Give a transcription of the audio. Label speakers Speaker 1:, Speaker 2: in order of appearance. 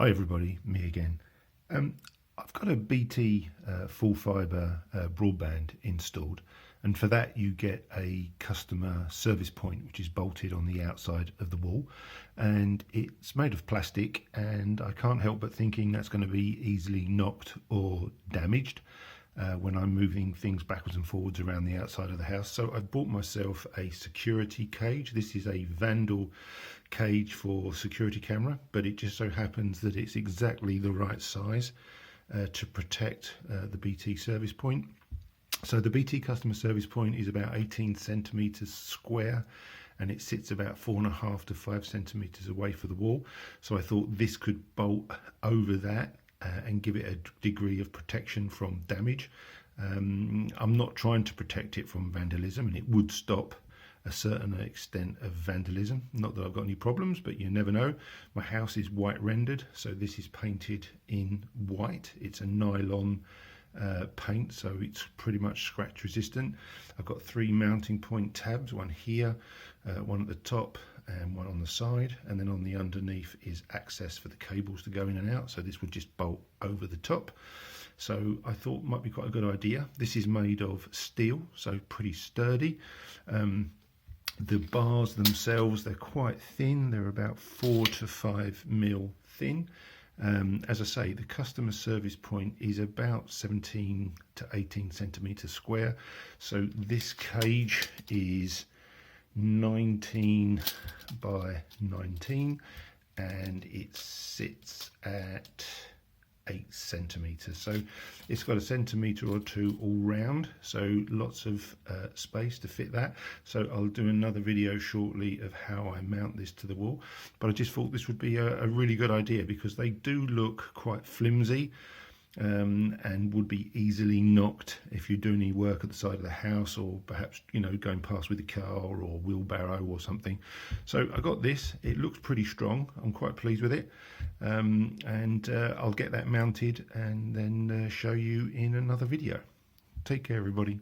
Speaker 1: Hi everybody, me again. I've got a BT full fibre broadband installed, and for that you get a customer service point which is bolted on the outside of the wall, and it's made of plastic, and I can't help but thinking that's going to be easily knocked or damaged when I'm moving things backwards and forwards around the outside of the house. So I've bought myself a security cage. This is a Vandal cage for security camera, but it just so happens that it's exactly the right size to protect the BT service point. So the BT customer service point is about 18 centimeters square, and it sits about 4.5 to 5 centimeters away from the wall. So I thought this could bolt over that and give it a degree of protection from damage. I'm not trying to protect it from vandalism, and it would stop a certain extent of vandalism. Not that I've got any problems, but you never know. My house is white rendered, so this is painted in white. It's a nylon paint, so it's pretty much scratch resistant. I've got 3 mounting point tabs, one here, one at the top and one on the side, and then on the underneath is access for the cables to go in and out, so this would just bolt over the top. So I thought it might be quite a good idea. This is made of steel, so pretty sturdy. The bars themselves, they're quite thin. They're about 4 to 5 mil thin. As I say, the customer service point is about 17 to 18 centimeters square. So this cage is 19 by 19, and it sits at 8 centimeters, so it's got a centimeter or two all round, so lots of space to fit that. So I'll do another video shortly of how I mount this to the wall, but I just thought this would be a really good idea because they do look quite flimsy and would be easily knocked if you're doing any work at the side of the house, or perhaps going past with a car or wheelbarrow or something. So I got this. It looks pretty strong. I'm quite pleased with it, and I'll get that mounted and then show you in another video. Take care everybody.